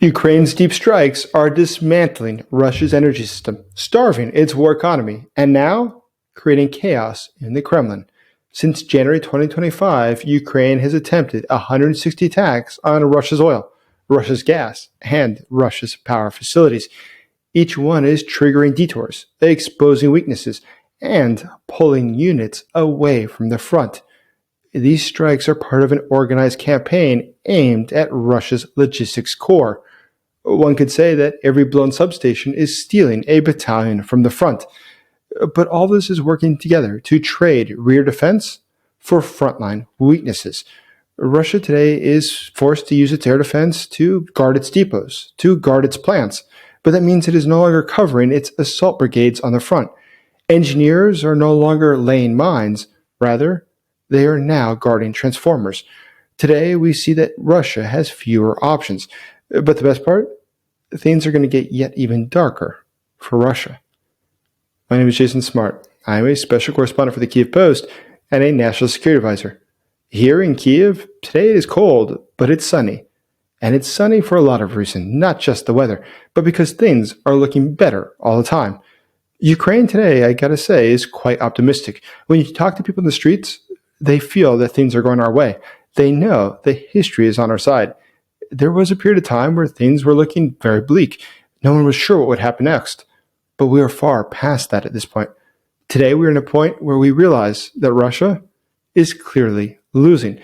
Ukraine's deep strikes are dismantling Russia's energy system, starving its war economy, and now creating chaos in the Kremlin. Since January 2025, Ukraine has attempted 160 attacks on Russia's oil, Russia's gas, and Russia's power facilities. Each one is triggering detours, exposing weaknesses, and pulling units away from the front. These strikes are part of an organized campaign aimed at Russia's logistics core. One could say that every blown substation is stealing a battalion from the front. But all this is working together to trade rear defense for frontline weaknesses. Russia today is forced to use its air defense to guard its depots, to guard its plants, but that means it is no longer covering its assault brigades on the front. Engineers are no longer laying mines, rather, they are now guarding transformers. Today, we see that Russia has fewer options. But the best part? Things are going to get yet even darker for Russia. My name is Jason Smart. I am a special correspondent for the Kyiv Post and a national security advisor. Here in Kyiv, today it is cold, but it's sunny. And it's sunny for a lot of reasons, not just the weather, but because things are looking better all the time. Ukraine today, I gotta say, is quite optimistic. When you talk to people in the streets, they feel that things are going our way. They know that history is on our side. There was a period of time where things were looking very bleak. No one was sure what would happen next. But we are far past that at this point. Today, we're in a point where we realize that Russia is clearly losing.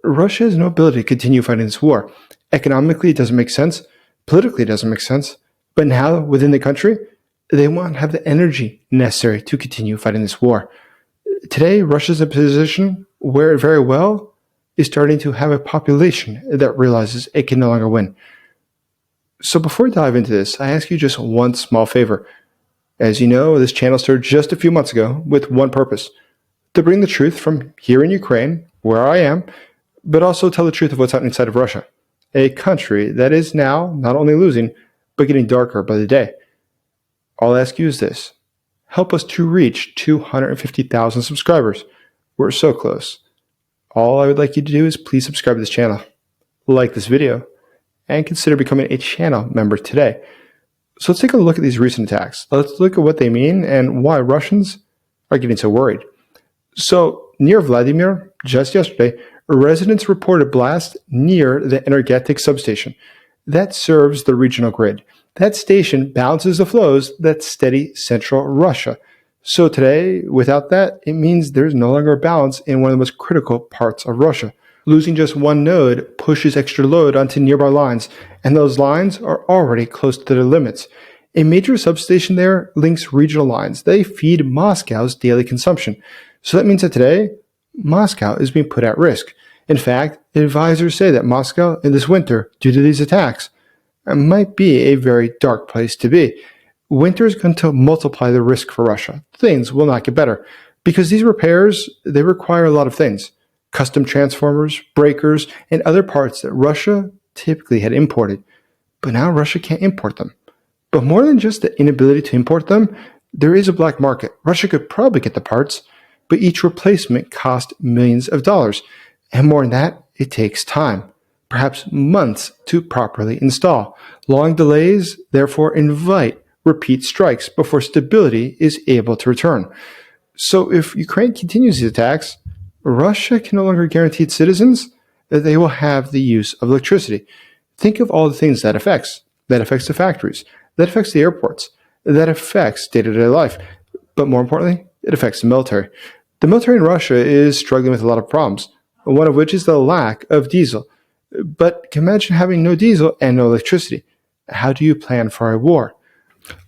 Russia has no ability to continue fighting this war. Economically, it doesn't make sense. Politically, it doesn't make sense. But now, within the country, they won't have the energy necessary to continue fighting this war. Today, Russia's in a position where it very well is starting to have a population that realizes it can no longer win. So before we dive into this, I ask you just one small favor. As you know, this channel started just a few months ago with one purpose: to bring the truth from here in Ukraine, where I am, but also tell the truth of what's happening inside of Russia, a country that is now not only losing, but getting darker by the day. All I ask you is this: help us to reach 250,000 subscribers. We're so close. All I would like you to do is please subscribe to this channel, like this video, and consider becoming a channel member today. So let's take a look at these recent attacks. Let's look at what they mean and why Russians are getting so worried. So near Vladimir, just yesterday, residents reported blast near the energetic substation that serves the regional grid. That station balances the flows that steady central Russia. So today, without that, it means there's no longer a balance in one of the most critical parts of Russia. Losing just one node pushes extra load onto nearby lines, and those lines are already close to their limits. A major substation there links regional lines. They feed Moscow's daily consumption. So that means that today, Moscow is being put at risk. In fact, advisors say that Moscow in this winter, due to these attacks, might be a very dark place to be. Winter is going to multiply the risk for Russia. Things will not get better because these repairs, they require a lot of things: custom transformers, breakers, and other parts that Russia typically had imported. But now Russia can't import them. But more than just the inability to import them, there is a black market. Russia could probably get the parts, but each replacement cost millions of dollars. And more than that, it takes time, perhaps months to properly install. Long delays, therefore, invite repeat strikes before stability is able to return. So if Ukraine continues these attacks, Russia can no longer guarantee its citizens that they will have the use of electricity. Think of all the things that affects. That affects the factories. That affects the airports. That affects day-to-day life. But more importantly, it affects the military. The military in Russia is struggling with a lot of problems, one of which is the lack of diesel. But imagine having no diesel and no electricity. How do you plan for a war?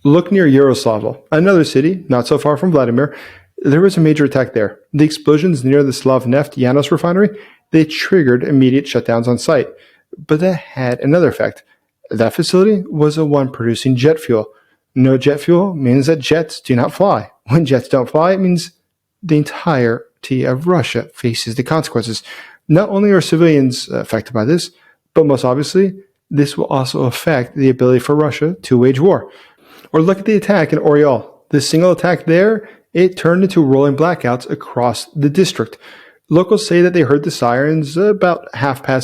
Look near Yaroslavl, another city not so far from Vladimir. There was a major attack there. The explosions near the Slavneft Yanos refinery, they triggered immediate shutdowns on site. But that had another effect. That facility was the one producing jet fuel. No jet fuel means that jets do not fly. When jets don't fly, it means the entirety of Russia faces the consequences. Not only are civilians affected by this, but most obviously, this will also affect the ability for Russia to wage war. Or look at the attack in Oryol. The single attack there, it turned into rolling blackouts across the district. Locals say that they heard the sirens about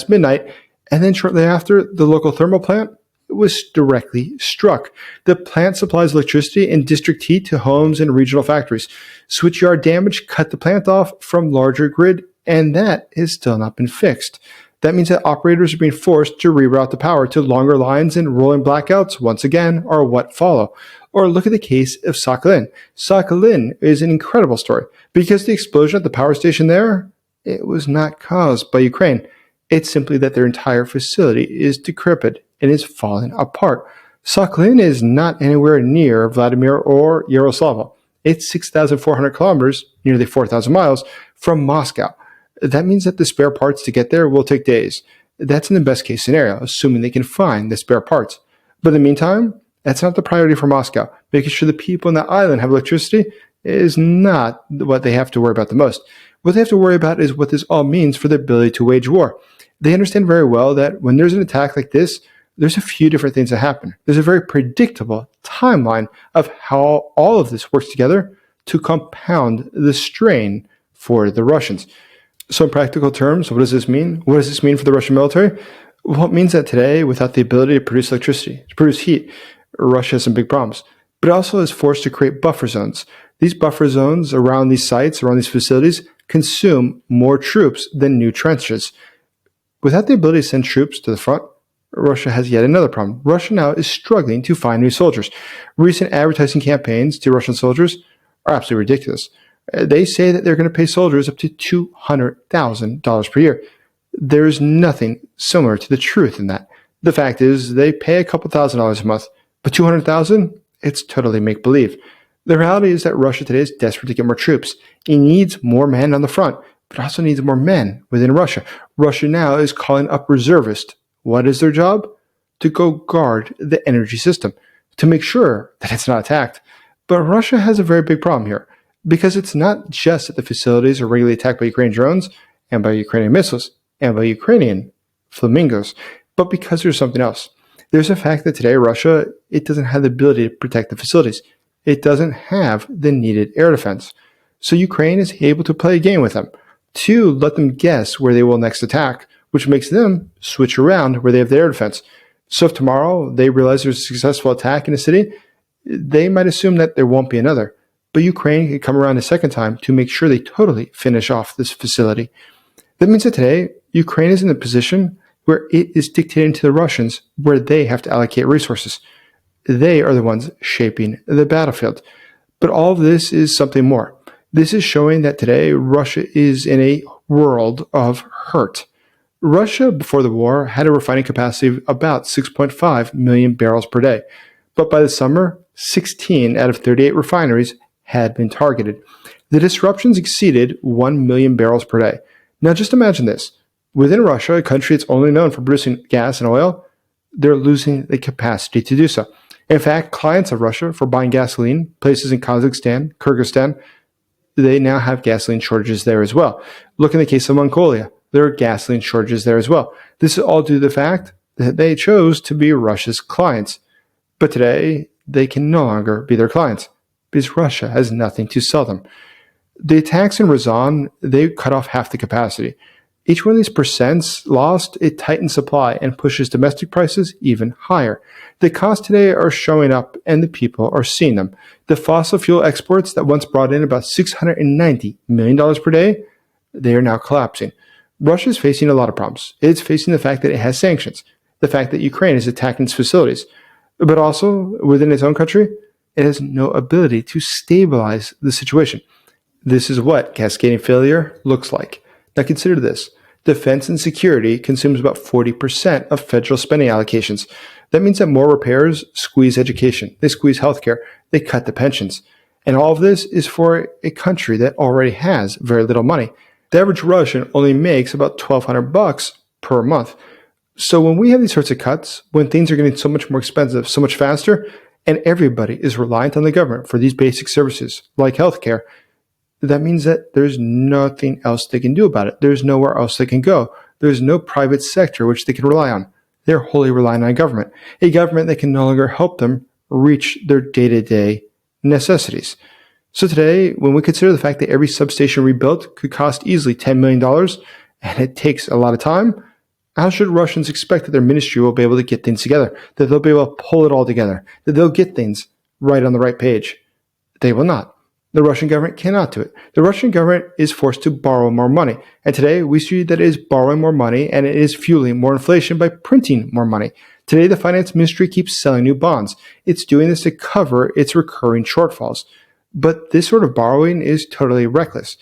midnight, and then shortly after, the local thermal plant, was directly struck. The plant supplies electricity and district heat to homes and regional factories. Switchyard damage cut the plant off from larger grid, and that has still not been fixed. That means that operators are being forced to reroute the power to longer lines, and rolling blackouts, once again, are what follow. Or look at the case of Sakhalin. Sakhalin is an incredible story because the explosion at the power station there, it was not caused by Ukraine. It's simply that their entire facility is decrepit and is falling apart. Sakhalin is not anywhere near Vladimir or Yaroslavl. It's 6,400 kilometers, nearly 4,000 miles, from Moscow. That means that the spare parts to get there will take days. That's in the best case scenario, assuming they can find the spare parts. But in the meantime, that's not the priority for Moscow. Making sure the people on the island have electricity is not what they have to worry about the most. What they have to worry about is what this all means for their ability to wage war. They understand very well that when there's an attack like this, there's a few different things that happen. There's a very predictable timeline of how all of this works together to compound the strain for the Russians. So in practical terms, what does this mean? What does this mean for the Russian military? Well, it means that today, without the ability to produce electricity, to produce heat, Russia has some big problems. But it also is forced to create buffer zones. These buffer zones around these sites, around these facilities, consume more troops than new trenches. Without the ability to send troops to the front, Russia has yet another problem. Russia now is struggling to find new soldiers. Recent advertising campaigns to Russian soldiers are absolutely ridiculous. They say that they're going to pay soldiers up to $200,000 per year. There is nothing similar to the truth in that. The fact is, they pay a couple $1,000s a month, but $200,000, it's totally make-believe. The reality is that Russia today is desperate to get more troops. It needs more men on the front, but also needs more men within Russia. Russia now is calling up reservists. What is their job? To go guard the energy system, to make sure that it's not attacked. But Russia has a very big problem here, because it's not just that the facilities are regularly attacked by Ukrainian drones and by Ukrainian missiles and by Ukrainian flamingos, but because there's something else. There's the fact that today Russia, it doesn't have the ability to protect the facilities. It doesn't have the needed air defense. So Ukraine is able to play a game with them to let them guess where they will next attack, which makes them switch around where they have their air defense. So if tomorrow they realize there's a successful attack in a city, they might assume that there won't be another. But Ukraine can come around a second time to make sure they totally finish off this facility. That means that today, Ukraine is in a position where it is dictating to the Russians where they have to allocate resources. They are the ones shaping the battlefield. But all of this is something more. This is showing that today Russia is in a world of hurt. Russia, before the war, had a refining capacity of about 6.5 million barrels per day. But by the summer, 16 out of 38 refineries had been targeted. The disruptions exceeded 1 million barrels per day. Now just imagine this. Within Russia, a country that's only known for producing gas and oil, they're losing the capacity to do so. In fact, clients of Russia for buying gasoline, places in Kazakhstan, Kyrgyzstan, they now have gasoline shortages there as well. Look in the case of Mongolia. There are gasoline shortages there as well. This is all due to the fact that they chose to be Russia's clients. But today, they can no longer be their clients because Russia has nothing to sell them. The attacks in Ryazan, they cut off half the capacity. Each one of these percents lost, it tightens supply and pushes domestic prices even higher. The costs today are showing up and the people are seeing them. The fossil fuel exports that once brought in about $690 million per day, they are now collapsing. Russia is facing a lot of problems. It's facing the fact that it has sanctions, the fact that Ukraine is attacking its facilities, but also within its own country, it has no ability to stabilize the situation. This is what cascading failure looks like. Now consider this. Defense and security consumes about 40% of federal spending allocations. That means that more repairs squeeze education, they squeeze healthcare, they cut the pensions. And all of this is for a country that already has very little money. The average Russian only makes about $1,200 per month. So when we have these sorts of cuts, when things are getting so much more expensive, so much faster, and everybody is reliant on the government for these basic services like healthcare, that means that there's nothing else they can do about it. There's nowhere else they can go. There's no private sector which they can rely on. They're wholly relying on government, a government that can no longer help them reach their day-to-day necessities. So today, when we consider the fact that every substation rebuilt could cost easily $10 million, and it takes a lot of time, How should Russians expect that their ministry will be able to get things together, that they'll be able to pull it all together, that they'll get things right on the right page? They will not. The Russian government cannot do it. The Russian government is forced to borrow more money. And today we see that it is borrowing more money and it is fueling more inflation by printing more money. Today the finance ministry keeps selling new bonds. It's doing this to cover its recurring shortfalls. But this sort of borrowing is totally reckless.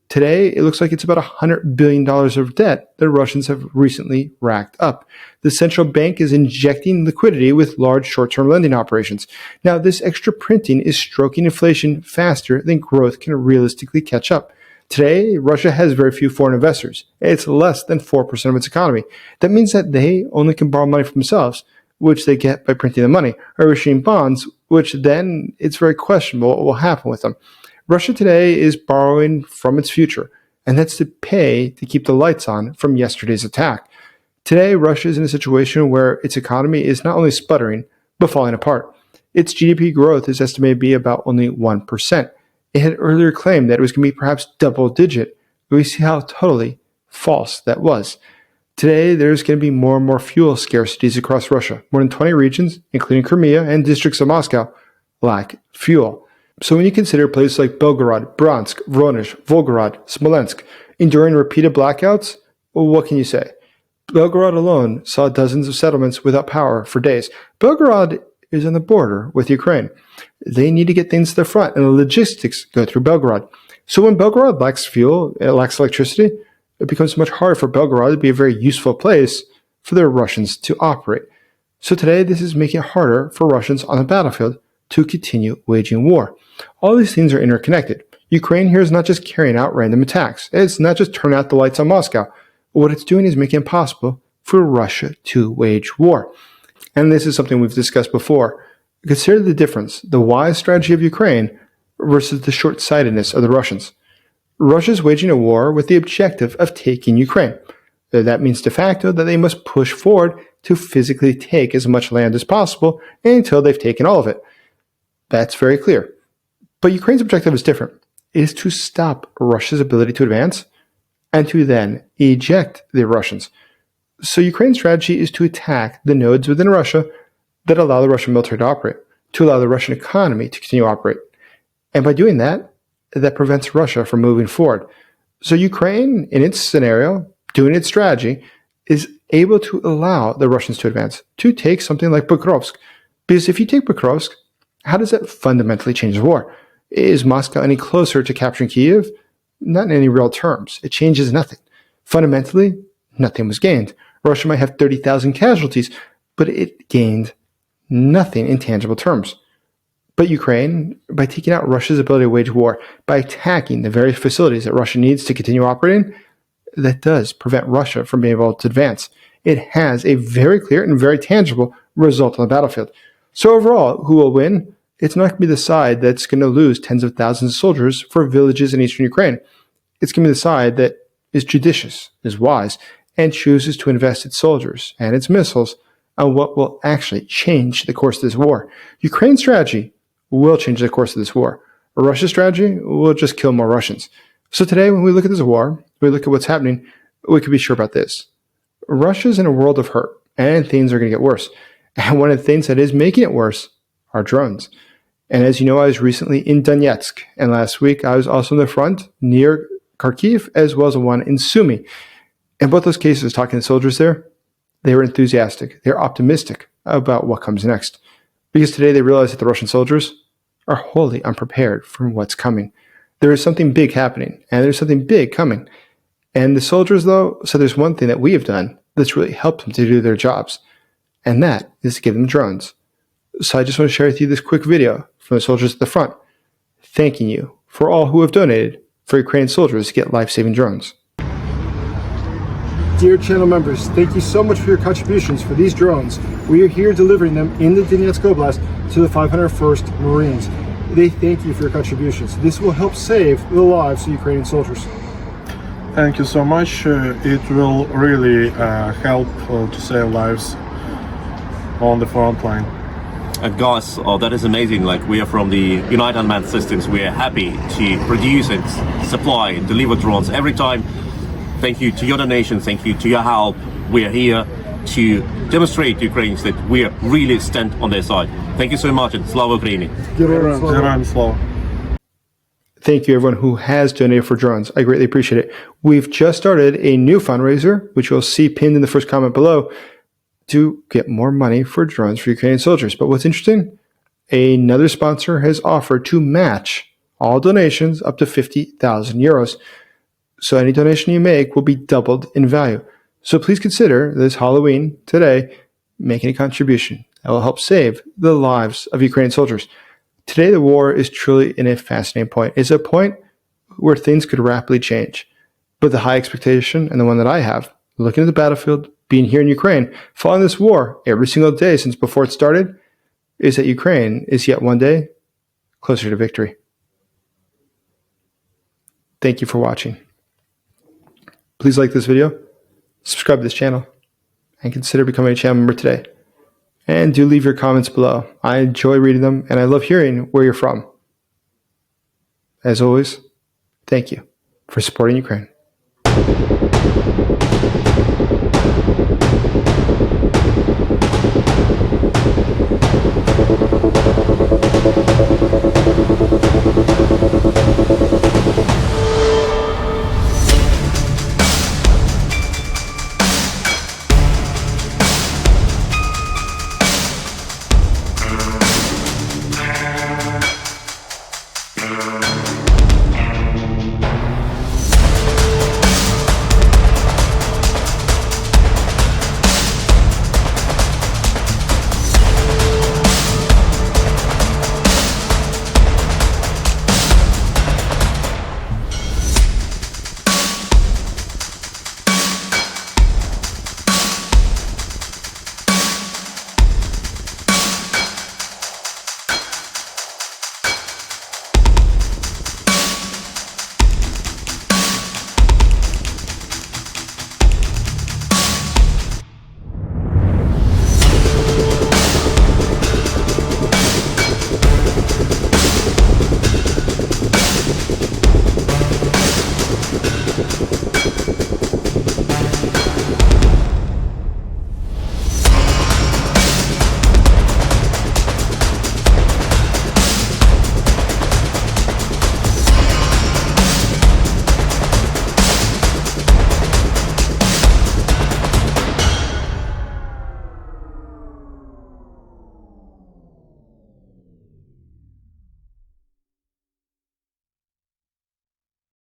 Today, it looks like it's about $100 billion of debt that Russians have recently racked up. The central bank is injecting liquidity with large short-term lending operations. Now, this extra printing is stroking inflation faster than growth can realistically catch up. Today, Russia has very few foreign investors. It's less than 4% of its economy. That means that they only can borrow money from themselves, which they get by printing the money, or issuing bonds, which then it's very questionable what will happen with them. Russia today is borrowing from its future, and that's to pay to keep the lights on from yesterday's attack. Today, Russia is in a situation where its economy is not only sputtering, but falling apart. Its GDP growth is estimated to be about only 1%. It had earlier claimed that it was going to be perhaps double-digit, but we see how totally false that was. Today, there's going to be more and more fuel scarcities across Russia. More than 20 regions, including Crimea and districts of Moscow, lack fuel. So when you consider places like Belgorod, Bryansk, Voronezh, Volgograd, Smolensk enduring repeated blackouts, well, what can you say? Belgorod alone saw dozens of settlements without power for days. Belgorod is on the border with Ukraine. They need to get things to the front, and the logistics go through Belgorod. So when Belgorod lacks fuel, it lacks electricity, it becomes much harder for Belgorod to be a very useful place for the Russians to operate. So today, this is making it harder for Russians on the battlefield to continue waging war. All these things are interconnected. Ukraine here is not just carrying out random attacks. It's not just turning out the lights on Moscow. What it's doing is making it possible for Russia to wage war. And this is something we've discussed before. Consider the difference, the wise strategy of Ukraine versus the short-sightedness of the Russians. Russia is waging a war with the objective of taking Ukraine. That means de facto that they must push forward to physically take as much land as possible until they've taken all of it. That's very clear. But Ukraine's objective is different. It is to stop Russia's ability to advance and to then eject the Russians. So Ukraine's strategy is to attack the nodes within Russia that allow the Russian military to operate, to allow the Russian economy to continue to operate. And by doing that, that prevents Russia from moving forward. So Ukraine, in its scenario, doing its strategy, is able to allow the Russians to advance, to take something like Pokrovsk. Because if you take Pokrovsk, how does that fundamentally change the war? Is Moscow any closer to capturing Kyiv? Not in any real terms. It changes nothing. Fundamentally, nothing was gained. Russia might have 30,000 casualties, but it gained nothing in tangible terms. But Ukraine, by taking out Russia's ability to wage war, by attacking the various facilities that Russia needs to continue operating, that does prevent Russia from being able to advance. It has a very clear and very tangible result on the battlefield. So overall, who will win? It's not going to be the side that's going to lose tens of thousands of soldiers for villages in eastern Ukraine. It's going to be the side that is judicious, is wise, and chooses to invest its soldiers and its missiles on what will actually change the course of this war. Ukraine's strategy will change the course of this war. Russia's strategy will just kill more Russians. So today, when we look at this war, we look at what's happening, we can be sure about this. Russia's in a world of hurt, and things are going to get worse. And one of the things that is making it worse are drones. And as you know, I was recently in Donetsk, and last week I was also on the front near Kharkiv, as well as one in Sumy. In both those cases, talking to soldiers there, they were enthusiastic. They're optimistic about what comes next. Because today they realize that the Russian soldiers are wholly unprepared for what's coming. There is something big happening, and there's something big coming. And the soldiers, though, so there's one thing that we have done that's really helped them to do their jobs, and that is to give them drones. So I just want to share with you this quick video from the soldiers at the front, thanking you for all who have donated for Ukrainian soldiers to get life-saving drones. Dear channel members, thank you so much for your contributions for these drones. We are here delivering them in the Donetsk Oblast to the 501st Marines. They thank you for your contributions. This will help save the lives of Ukrainian soldiers. Thank you so much. It will really help to save lives on the front line. And guys, that is amazing. Like, we are from the United Unmanned Systems. We are happy to produce and supply and deliver drones every time. Thank you to your donations. Thank you to your help. we are here to demonstrate to Ukrainians that we are really stand on their side. Thank you so much, and Slava Ukraini. Героям слава. Thank you, everyone who has donated for drones. I greatly appreciate it. We've just started a new fundraiser, which you'll see pinned in the first comment below, to get more money for drones for Ukrainian soldiers. But what's interesting, another sponsor has offered to match all donations up to 50,000 euros. So any donation you make will be doubled in value. So please consider this Halloween today making a contribution that will help save the lives of Ukrainian soldiers. Today, the war is truly in a fascinating point. It's a point where things could rapidly change. But the high expectation, and the one that I have, looking at the battlefield, being here in Ukraine, following this war every single day since before it started, is that Ukraine is yet one day closer to victory. Thank you for watching. Please like this video, subscribe to this channel, and consider becoming a channel member today. And do leave your comments below. I enjoy reading them, and I love hearing where you're from. As always, thank you for supporting Ukraine.